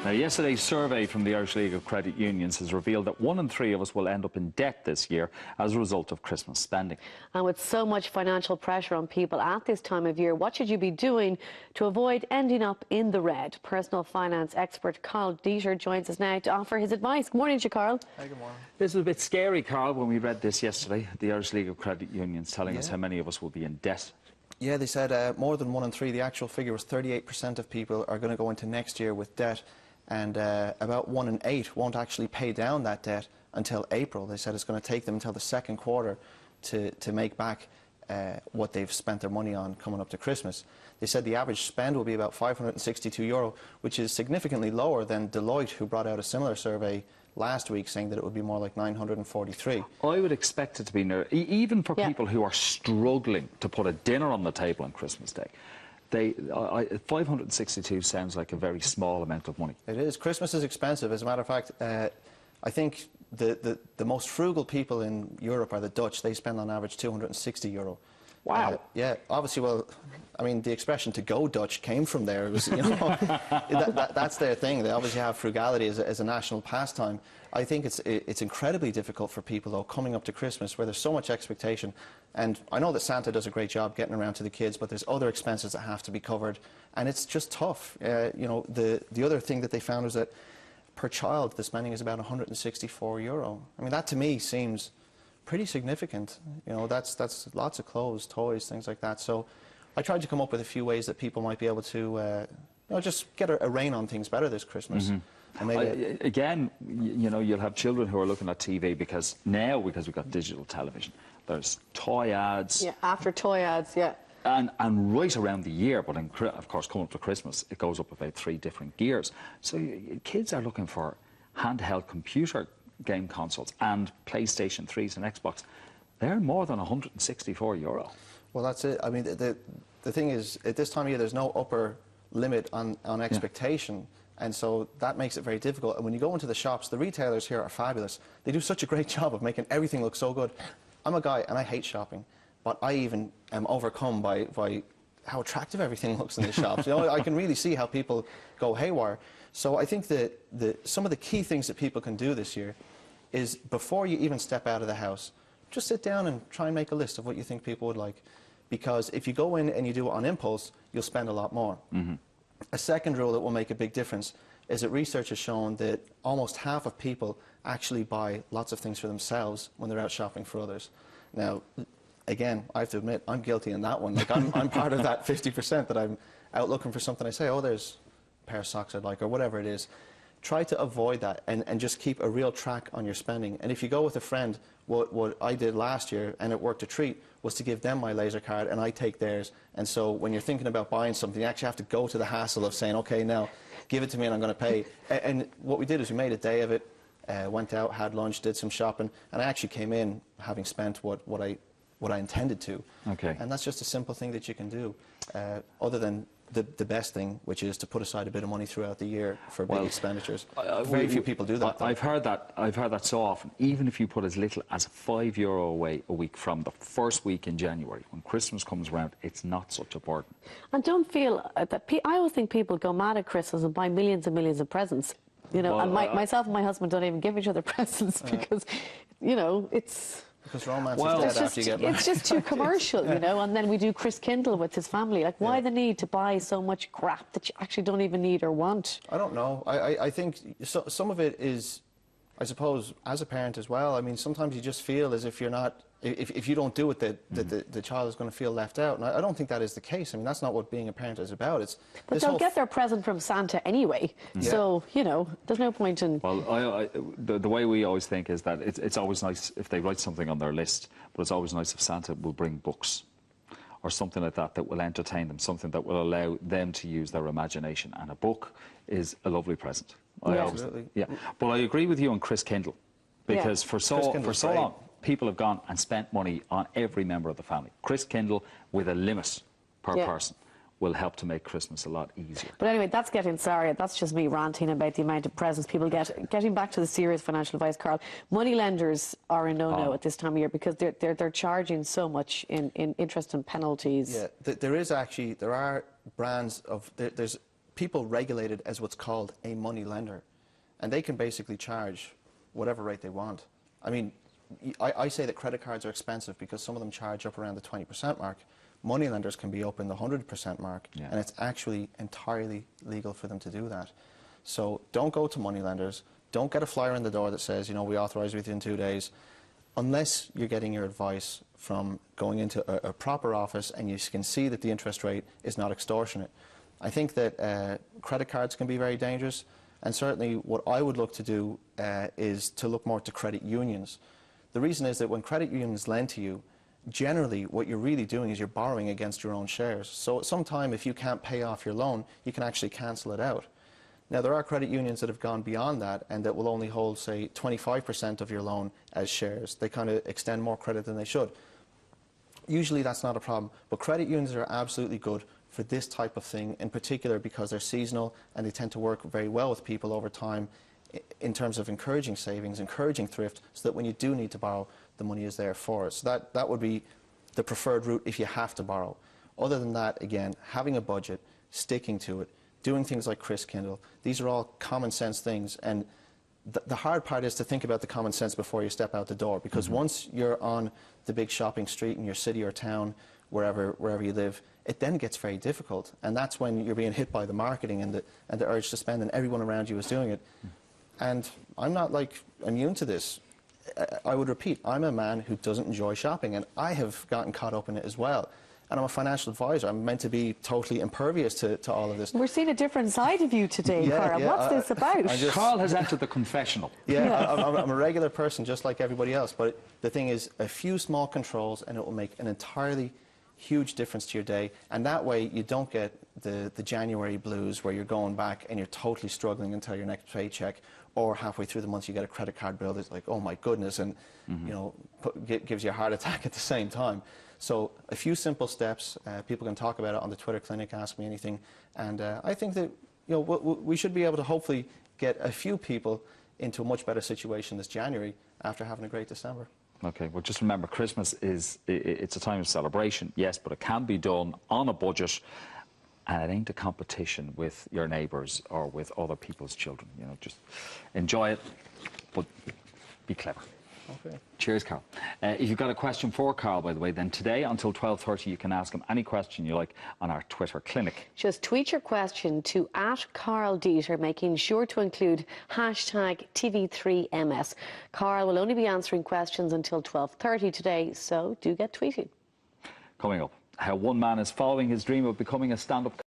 Now, yesterday's survey from the Irish League of Credit Unions has revealed that 1 in 3 of us will end up in debt this year as a result of Christmas spending. And with so much financial pressure on people at this time of year, what should you be doing to avoid ending up in the red? Personal finance expert Carl Dieter joins us now to offer his advice. Good morning to you, Carl. Hi, good morning. This was a bit scary, Carl, when we read this yesterday. The Irish League of Credit Unions telling us how many of us will be in debt. Yeah, they said more than 1 in 3. The actual figure was 38% of people are going to go into next year with debt, and about 1 in 8 won't actually pay down that debt until April. They said it's going to take them until the second quarter to make back what they've spent their money on coming up to Christmas. They said the average spend will be about €562, which is significantly lower than Deloitte, who brought out a similar survey last week saying that it would be more like 943. I would expect it to be near, even for people who are struggling to put a dinner on the table on Christmas Day. 562 sounds like a very small amount of money. It is. Christmas is expensive. As a matter of fact, I think the most frugal people in Europe are the Dutch. They spend on average €260. Wow. Yeah, obviously, well, I mean, the expression "to go Dutch" came from there. It was, you know, that's their thing. They obviously have frugality as a national pastime. I think it's incredibly difficult for people, though, coming up to Christmas, where there's so much expectation. And I know that Santa does a great job getting around to the kids, but there's other expenses that have to be covered, and it's just tough. You know, the other thing that they found was that per child, the spending is about €164. I mean, that to me seems pretty significant. You know, that's lots of clothes, toys, things like that. So I tried to come up with a few ways that people might be able to, you know, just get a rein on things better this Christmas. And maybe again, you know, you'll have children who are looking at TV because we've got digital television. There's toy ads. Yeah, after toy ads, yeah. And right around the year, but of course, coming up to Christmas, it goes up about 3 different gears. So kids are looking for handheld computer game consoles and PlayStation 3s and Xbox. They're more than €164. Well, that's it. I mean, the thing is, at this time of year, there's no upper limit on expectation. And so that makes it very difficult. And when you go into the shops, the retailers here are fabulous. They do such a great job of making everything look so good. I'm a guy, and I hate shopping, but I even am overcome by how attractive everything looks in the shops. You know, I can really see how people go haywire. So I think that some of the key things that people can do this year is, before you even step out of the house, just sit down and try and make a list of what you think people would like. Because if you go in and you do it on impulse, you'll spend a lot more. A second rule that will make a big difference is that research has shown that almost half of people actually buy lots of things for themselves when they're out shopping for others. Now, again, I have to admit, I'm guilty in that one. Like, I'm part of that 50% that I'm out looking for something. I say, oh, there's a pair of socks I'd like, or whatever it is. Try to avoid that and just keep a real track on your spending. And if you go with a friend, what I did last year, and it worked a treat, was to give them my laser card and I take theirs. And so when you're thinking about buying something, you actually have to go to the hassle of saying, okay, now give it to me and I'm going to pay. And what we did is we made a day of it, went out, had lunch, did some shopping, and I actually came in having spent what I intended to. Okay. And that's just a simple thing that you can do, other than the best thing, which is to put aside a bit of money throughout the year for big expenditures. Very few people do that, though. I've heard that so often. Even if you put as little as €5 away a week from the first week in January, when Christmas comes around, it's not such a burden. And don't feel that I always think people go mad at Christmas and buy millions and millions of presents. You know, and myself and my husband don't even give each other presents because, you know, it's... Because romance is dead after you get married. It's just too commercial, you know, and then we do Chris Kindle with his family. Like, why the need to buy so much crap that you actually don't even need or want? I don't know. I think some of it is, I suppose, as a parent as well. I mean, sometimes you just feel as if you're not, if you don't do it, that the child is going to feel left out. And I don't think that is the case. I mean, that's not what being a parent is about. But they'll get their present from Santa anyway. So, you know, there's no point in... Well, the way we always think is that it's always nice if they write something on their list, but it's always nice if Santa will bring books or something like that will entertain them, something that will allow them to use their imagination. And a book is a lovely present. Absolutely. Yeah. But I agree with you on Chris Kindle, because for so long, people have gone and spent money on every member of the family. Chris Kindle, with a limit per person, will help to make Christmas a lot easier. But anyway, that's just me ranting about the amount of presents people get. Getting back to the serious financial advice, Carl, money lenders are a no-no at this time of year because they're charging so much in interest and penalties. Yeah, there are brands of, there's people regulated as what's called a money lender, and they can basically charge whatever rate they want. I mean, I say that credit cards are expensive because some of them charge up around the 20% mark. Money lenders can be up in the 100% mark, and it's actually entirely legal for them to do that. So don't go to money lenders. Don't get a flyer in the door that says, you know, we authorize within 2 days, unless you're getting your advice from going into a proper office and you can see that the interest rate is not extortionate. I think that credit cards can be very dangerous, and certainly what I would look to do is to look more to credit unions. The reason is that when credit unions lend to you, generally what you're really doing is you're borrowing against your own shares. So at some time, if you can't pay off your loan, you can actually cancel it out. Now, there are credit unions that have gone beyond that and that will only hold, say, 25% of your loan as shares. They kind of extend more credit than they should. Usually that's not a problem, but credit unions are absolutely good for this type of thing, in particular because they're seasonal and they tend to work very well with people over time in terms of encouraging savings, encouraging thrift, so that when you do need to borrow, the money is there for it. So that would be the preferred route if you have to borrow. Other than that, again, having a budget, sticking to it, doing things like Chris Kindle, these are all common sense things, and the hard part is to think about the common sense before you step out the door, because once you're on the big shopping street in your city or town, wherever you live, it then gets very difficult, and that's when you're being hit by the marketing and the urge to spend, and everyone around you is doing it. And I'm not like immune to this. I would repeat, I'm a man who doesn't enjoy shopping, and I have gotten caught up in it as well. And I'm a financial advisor. I'm meant to be totally impervious to all of this. We're seeing a different side of you today, Carl. What's this about? Carl has entered the confessional. I'm a regular person just like everybody else. But the thing is, a few small controls and it will make an entirely huge difference to your day. And that way you don't get the January blues where you're going back and you're totally struggling until your next paycheck, or halfway through the month you get a credit card bill that's like, oh my goodness, and you know, gives you a heart attack at the same time. So a few simple steps. People can talk about it on the Twitter clinic, Ask Me Anything, and I think that, you know, we should be able to hopefully get a few people into a much better situation this January after having a great December. Okay, well, just remember, Christmas it's a time of celebration, yes, but it can be done on a budget, and it ain't a competition with your neighbours or with other people's children. You know, just enjoy it, but be clever. Okay. Cheers, Carl. If you've got a question for Carl, by the way, then today until 12:30 you can ask him any question you like on our Twitter clinic. Just tweet your question to @CarlDieter, making sure to include hashtag TV3MS. Carl will only be answering questions until 12:30 today, so do get tweeting. Coming up, how one man is following his dream of becoming a stand-up